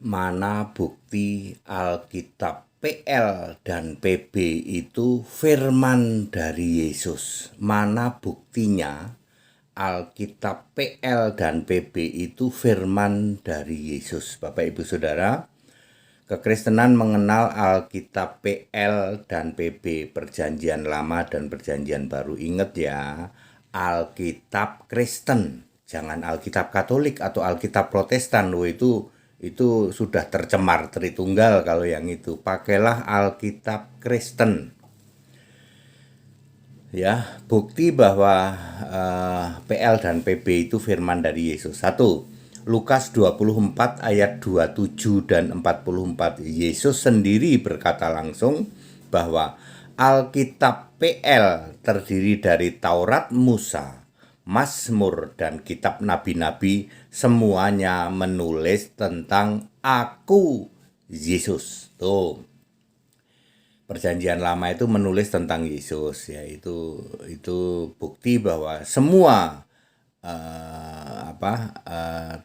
Mana bukti Alkitab PL dan PB itu firman dari Yesus? Mana buktinya Alkitab PL dan PB itu firman dari Yesus? Bapak Ibu Saudara, kekristenan mengenal Alkitab PL dan PB, Perjanjian Lama dan Perjanjian Baru. Ingat ya, Alkitab Kristen, jangan Alkitab Katolik atau Alkitab Protestan. Itu sudah tercemar Tritunggal kalau yang itu. Pakailah Alkitab Kristen. Ya, bukti bahwa PL dan PB itu firman dari Yesus. 1. Lukas 24 ayat 27 dan 44. Yesus sendiri berkata langsung bahwa Alkitab PL terdiri dari Taurat, Musa, Mazmur, dan kitab nabi-nabi, semuanya menulis tentang aku, Yesus. Tuh, Perjanjian Lama itu menulis tentang Yesus, ya. Itu bukti bahwa semua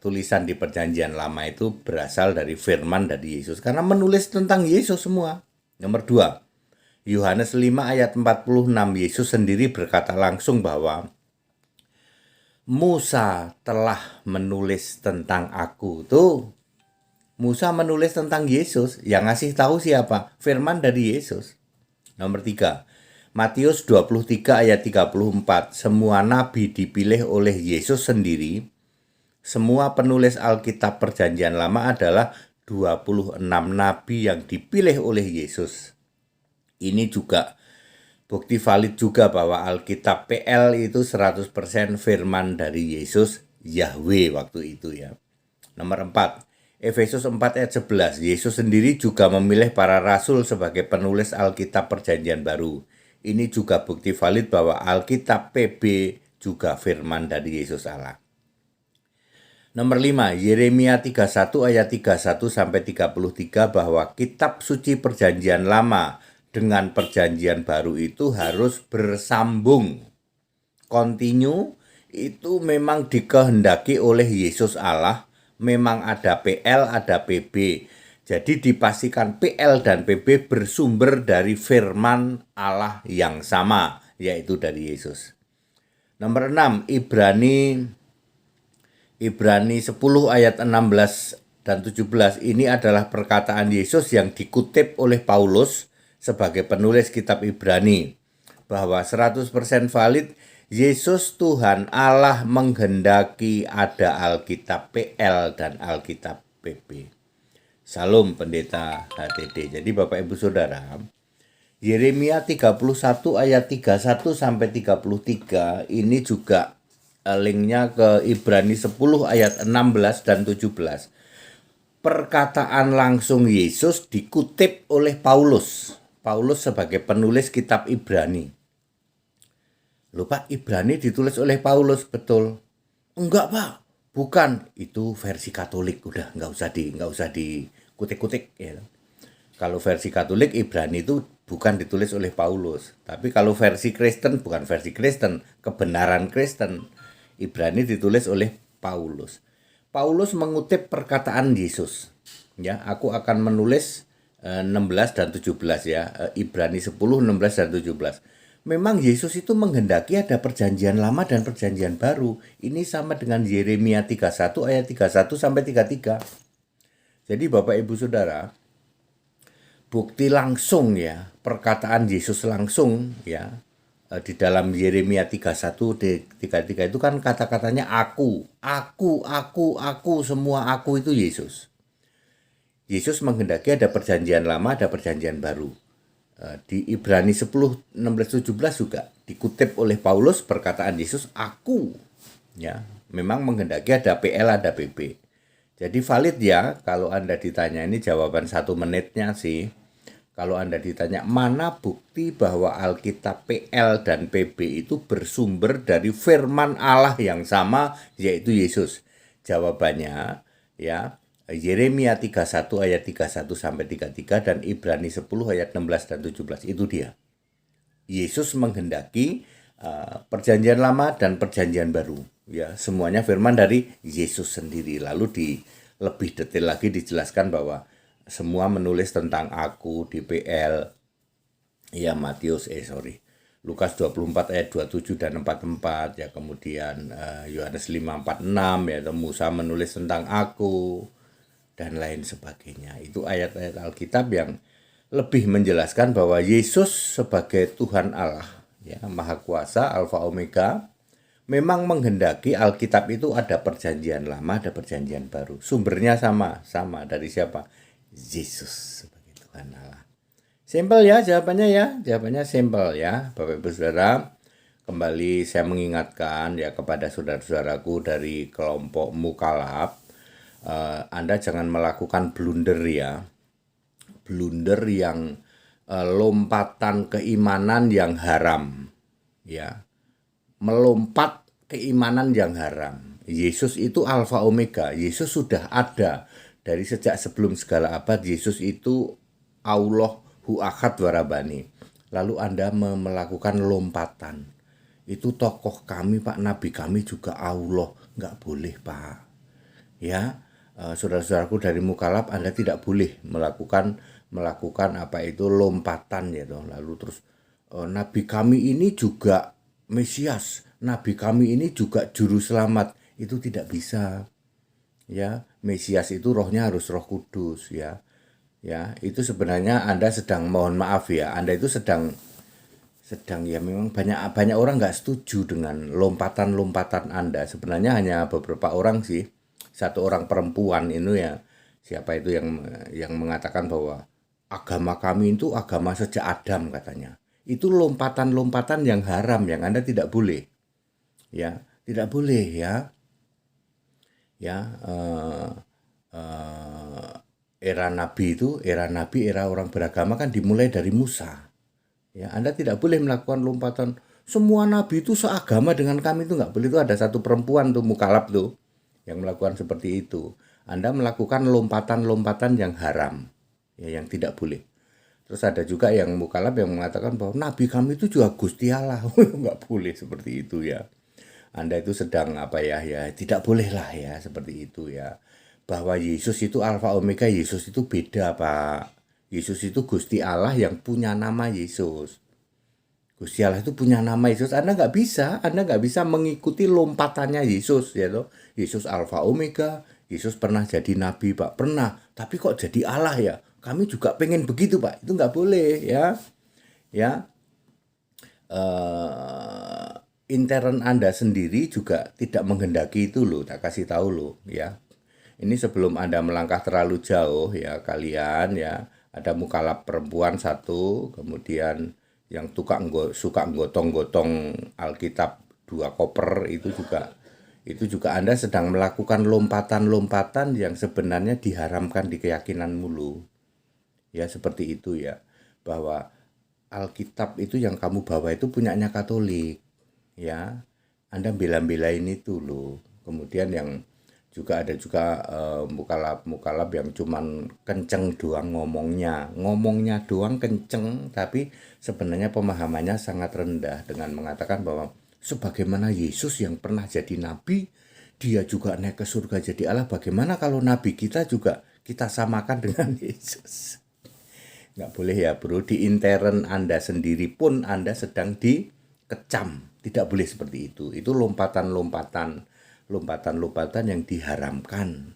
tulisan di Perjanjian Lama itu berasal dari firman dari Yesus karena menulis tentang Yesus semua. Nomor 2, Yohanes 5 ayat 46, Yesus sendiri berkata langsung bahwa Musa telah menulis tentang aku. Tuh, Musa menulis tentang Yesus, yang ngasih tahu siapa? Firman dari Yesus. Nomor 3, Matius 23 ayat 34, semua nabi dipilih oleh Yesus sendiri. Semua penulis Alkitab Perjanjian Lama adalah 26 nabi yang dipilih oleh Yesus. Ini juga bukti valid juga bahwa Alkitab PL itu 100% firman dari Yesus, Yahweh waktu itu ya. Nomor 4, Efesus 4 ayat 11, Yesus sendiri juga memilih para rasul sebagai penulis Alkitab Perjanjian Baru. Ini juga bukti valid bahwa Alkitab PB juga firman dari Yesus Allah. Nomor 5, Yeremia 31 ayat 31 sampai 33 bahwa kitab suci Perjanjian Lama dengan Perjanjian Baru itu harus bersambung. Continue itu memang dikehendaki oleh Yesus Allah, memang ada PL, ada PB. Jadi dipastikan PL dan PB bersumber dari firman Allah yang sama, yaitu dari Yesus. Nomor 6, Ibrani 10 ayat 16 dan 17, ini adalah perkataan Yesus yang dikutip oleh Paulus sebagai penulis kitab Ibrani, bahwa 100% valid Yesus Tuhan Allah menghendaki ada Alkitab PL dan Alkitab PB. Salam Pendeta HTD. Jadi Bapak Ibu Saudara, Yeremia 31 ayat 31 sampai 33 ini juga linknya ke Ibrani 10 ayat 16 dan 17. Perkataan langsung Yesus dikutip oleh Paulus sebagai penulis kitab Ibrani. Loh Pak, Ibrani ditulis oleh Paulus, betul? Enggak Pak, bukan. Itu versi Katolik, udah nggak usah dikutik-kutik ya. Kalau versi Katolik, Ibrani itu bukan ditulis oleh Paulus. Tapi kalau versi Kristen, bukan versi Kristen, kebenaran Kristen, Ibrani ditulis oleh Paulus. Paulus mengutip perkataan Yesus. Ya, aku akan menulis 16 dan 17 ya. Ibrani 10, 16 dan 17. Memang Yesus itu menghendaki ada Perjanjian Lama dan Perjanjian Baru. Ini sama dengan Yeremia 31 ayat 31 sampai 33. Jadi Bapak Ibu Saudara, bukti langsung ya, perkataan Yesus langsung ya, di dalam Yeremia 31 33 itu kan kata-katanya aku, semua aku itu Yesus. Yesus menghendaki ada Perjanjian Lama, ada Perjanjian Baru. Di Ibrani 10, 16, 17 juga dikutip oleh Paulus perkataan Yesus aku. Ya, memang menghendaki ada PL, ada PB. Jadi valid ya kalau Anda ditanya, ini jawaban 1 menitnya sih. Kalau Anda ditanya mana bukti bahwa Alkitab PL dan PB itu bersumber dari firman Allah yang sama, yaitu Yesus. Jawabannya ya, Yeremia 31 ayat 31 sampai 33 dan Ibrani 10 ayat 16 dan 17, itu dia. Yesus menghendaki Perjanjian Lama dan Perjanjian Baru. Ya, semuanya firman dari Yesus sendiri. Lalu lebih detail lagi dijelaskan bahwa semua menulis tentang aku, DPL, ya Lukas 24 ayat 27 dan 44, ya kemudian Yohanes 5:46, ya Musa menulis tentang aku dan lain sebagainya. Itu ayat-ayat Alkitab yang lebih menjelaskan bahwa Yesus sebagai Tuhan Allah, ya Maha Kuasa, Alfa Omega, memang menghendaki Alkitab itu ada perjanjian lama, ada perjanjian baru. Sumbernya sama dari siapa? Yesus sebagai Tuhan Allah. Simpel ya jawabannya simpel ya Bapak Ibu Saudara. Kembali saya mengingatkan ya kepada saudara-saudaraku dari kelompok Mukalab, Anda jangan melakukan blunder ya. Blunder yang lompatan keimanan yang haram ya. Melompat keimanan yang haram. Yesus itu Alfa Omega. Yesus sudah ada dari sejak sebelum segala abad. Yesus itu Allah Hu Ahad Warabani. Lalu Anda melakukan lompatan. Itu tokoh kami Pak, Nabi kami juga Allah. Nggak boleh Pak. Ya, saudara-saudaraku dari Mukalab, Anda tidak boleh melakukan apa itu lompatan ya toh. Lalu terus Nabi kami ini juga Mesias, Nabi kami ini juga juru selamat. Itu tidak bisa. Ya, Mesias itu rohnya harus Roh Kudus ya. Ya, itu sebenarnya Anda sedang, mohon maaf ya, Anda itu sedang ya memang banyak orang nggak setuju dengan lompatan-lompatan Anda. Sebenarnya hanya beberapa orang sih. Satu orang perempuan itu ya, siapa itu yang mengatakan bahwa agama kami itu agama sejak Adam katanya. Itu lompatan-lompatan yang haram yang Anda tidak boleh. Ya, tidak boleh ya. Ya, era nabi, era orang beragama kan dimulai dari Musa. Ya, Anda tidak boleh melakukan lompatan. Semua nabi itu seagama dengan kami, itu nggak boleh. Itu ada satu perempuan tuh Mukalab tuh yang melakukan seperti itu. Anda melakukan lompatan-lompatan yang haram, ya, yang tidak boleh. Terus ada juga yang Mukalab yang mengatakan bahwa nabi kami itu juga Gusti Allah. Nggak boleh seperti itu ya. Anda itu sedang tidak boleh lah ya seperti itu ya. Bahwa Yesus itu Alfa Omega, Yesus itu beda Pak. Yesus itu Gusti Allah yang punya nama Yesus. Gusti Allah itu punya nama Yesus. Anda nggak bisa mengikuti lompatannya Yesus ya toh. Yesus Alfa Omega, Yesus pernah jadi nabi Pak, pernah. Tapi kok jadi Allah ya? Kami juga pengen begitu Pak. Itu nggak boleh ya. Ya. Intern Anda sendiri juga tidak menghendaki itu loh, tak kasih tahu loh ya. Ini sebelum Anda melangkah terlalu jauh ya, kalian ya, ada Mukalab perempuan satu, kemudian yang suka gotong-gotong Alkitab 2 koper, itu juga Anda sedang melakukan lompatan-lompatan yang sebenarnya diharamkan di keyakinan mulu. Ya seperti itu ya, bahwa Alkitab itu yang kamu bawa itu punyanya Katolik. Ya, Anda bela-belain itu loh. Kemudian yang juga ada mukalab yang cuman kenceng doang ngomongnya doang kenceng, tapi sebenarnya pemahamannya sangat rendah dengan mengatakan bahwa sebagaimana Yesus yang pernah jadi nabi, dia juga naik ke surga jadi Allah. Bagaimana kalau nabi kita juga kita samakan dengan Yesus? Nggak boleh ya bro, di intern Anda sendiri pun Anda sedang dikecam. Tidak boleh seperti itu. Itu lompatan-lompatan yang diharamkan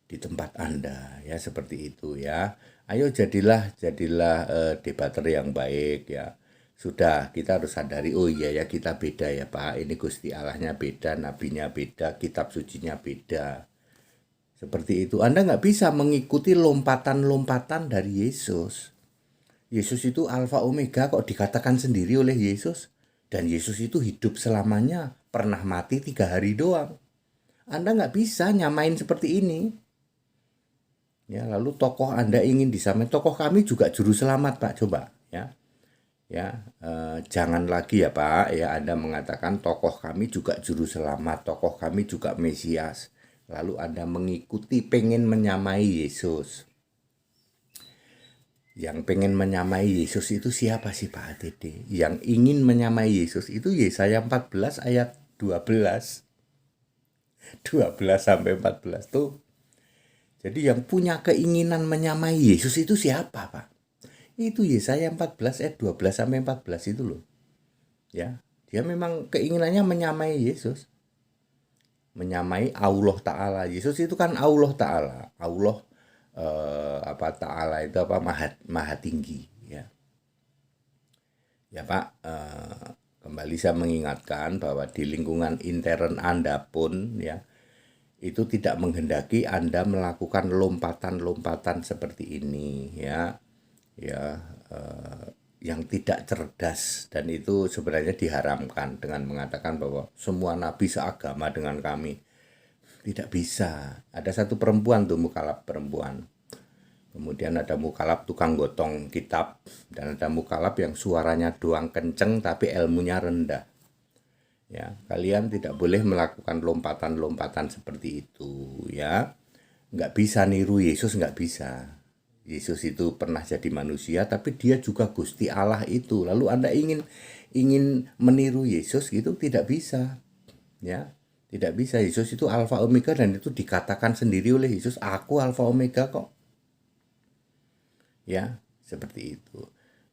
di tempat Anda ya, seperti itu ya. Ayo jadilah debater yang baik ya. Sudah, kita harus sadari, oh iya ya kita beda ya Pak. Ini Gusti Allahnya beda, nabinya beda, kitab sucinya beda. Seperti itu. Anda nggak bisa mengikuti lompatan-lompatan dari Yesus. Yesus itu Alfa Omega kok dikatakan sendiri oleh Yesus. Dan Yesus itu hidup selamanya, pernah mati 3 hari doang. Anda nggak bisa nyamain seperti ini. Ya, lalu tokoh Anda ingin disamain, tokoh kami juga juru selamat Pak, coba ya. Ya, jangan lagi ya Pak, ya Anda mengatakan tokoh kami juga juru selamat, tokoh kami juga Mesias. Lalu Anda mengikuti, pengen menyamai Yesus. Yang pengen menyamai Yesus itu siapa sih Pak ATD? Yang ingin menyamai Yesus itu Yesaya 14 ayat 12. 12 sampai 14 tuh. Jadi yang punya keinginan menyamai Yesus itu siapa, Pak? Itu Yesaya 14 ayat 12 sampai 14 itu loh. Ya, dia memang keinginannya menyamai Yesus. Menyamai Allah Ta'ala. Yesus itu kan Allah Ta'ala. Allah Ta'ala itu maha tinggi, ya. Ya Pak, kembali saya mengingatkan bahwa di lingkungan intern Anda pun ya itu tidak menghendaki Anda melakukan lompatan-lompatan seperti ini ya yang tidak cerdas, dan itu sebenarnya diharamkan dengan mengatakan bahwa semua nabi seagama dengan kami. Tidak bisa. Ada satu perempuan tuh, mukalaf perempuan. Kemudian ada mukalaf tukang gotong kitab, dan ada mukalaf yang suaranya doang kenceng tapi ilmunya rendah. Ya, kalian tidak boleh melakukan lompatan-lompatan seperti itu ya. Nggak bisa niru Yesus, nggak bisa. Yesus itu pernah jadi manusia tapi dia juga Gusti Allah itu. Lalu Anda ingin meniru Yesus gitu, tidak bisa. Ya. Tidak bisa. Yesus itu Alfa Omega, dan itu dikatakan sendiri oleh Yesus, aku Alfa Omega kok. Ya, seperti itu.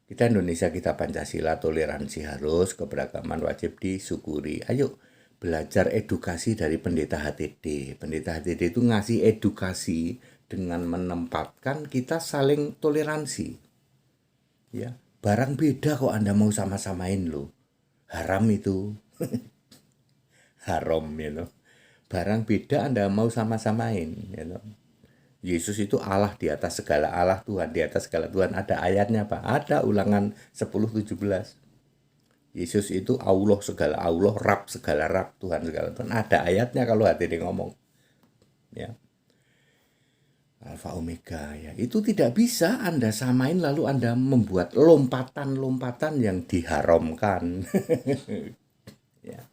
Kita Indonesia, kita Pancasila, toleransi harus, keberagaman wajib disyukuri. Ayo belajar edukasi dari Pendeta HTD. Pendeta HTD itu ngasih edukasi dengan menempatkan kita saling toleransi. Ya, barang beda kok Anda mau sama-samain loh. Haram itu. Haram ya loh. Barang beda Anda mau sama-samain ya loh. Yesus itu Allah di atas segala Allah, Tuhan di atas segala Tuhan. Ada ayatnya Pak, ada Ulangan 10:17. Yesus itu Allah segala Allah, Rab segala Rab, Tuhan segala Tuhan. Ada ayatnya kalau hati dia ngomong. Ya. Alfa Omega ya. Itu tidak bisa Anda samain lalu Anda membuat lompatan-lompatan yang diharamkan. Ya.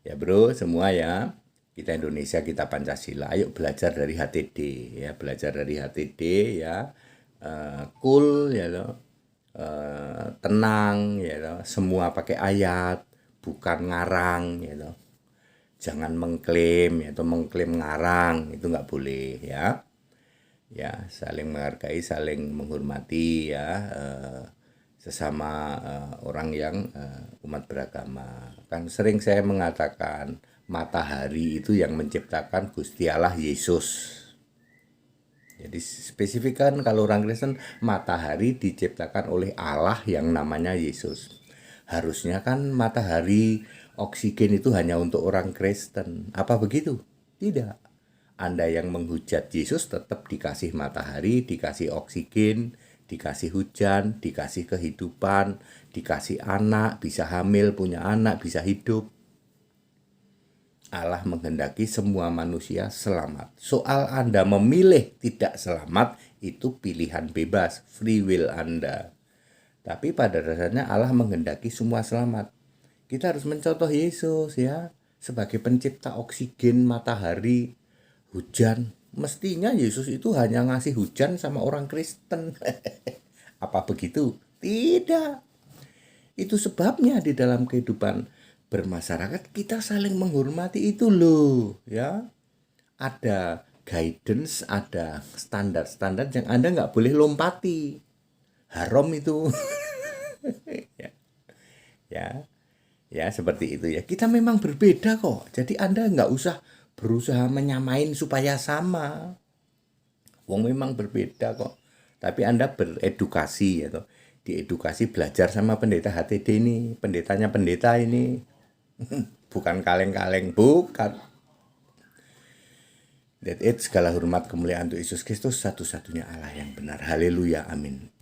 Ya bro, semua ya. Kita Indonesia, kita Pancasila. Ayo belajar dari HTD ya, belajar dari HTD ya. Cool ya loh. Tenang ya loh. Semua pakai ayat, bukan ngarang ya loh. Jangan mengklaim ya, atau mengklaim ngarang, itu nggak boleh ya. Ya, saling menghargai, saling menghormati ya. Sesama orang yang umat beragama. Kan sering saya mengatakan matahari itu yang menciptakan Gusti Allah Yesus. Jadi spesifikan kalau orang Kristen, matahari diciptakan oleh Allah yang namanya Yesus. Harusnya kan matahari, oksigen itu hanya untuk orang Kristen. Apa begitu? Tidak. Anda yang menghujat Yesus tetap dikasih matahari, dikasih oksigen, dikasih hujan, dikasih kehidupan, dikasih anak, bisa hamil, punya anak, bisa hidup. Allah menghendaki semua manusia selamat. Soal Anda memilih tidak selamat, itu pilihan bebas, free will Anda. Tapi pada dasarnya Allah menghendaki semua selamat. Kita harus mencontoh Yesus ya, sebagai pencipta oksigen, matahari, hujan. Mestinya Yesus itu hanya ngasih hujan sama orang Kristen. Apa begitu? Tidak. Itu sebabnya di dalam kehidupan bermasyarakat kita saling menghormati itu loh ya. Ada guidance, ada standar-standar yang Anda nggak boleh lompati. Haram itu. ya. ya ya seperti itu ya. Kita memang berbeda kok, jadi Anda nggak usah berusaha menyamain supaya sama. Wong memang berbeda kok, tapi Anda beredukasi ya toh. Diedukasi, belajar sama pendeta HTD ini, pendetanya pendeta ini. Bukan kaleng-kaleng, bukan. That it, segala hormat kemuliaan untuk Yesus Kristus, satu-satunya Allah yang benar. Haleluya, amin.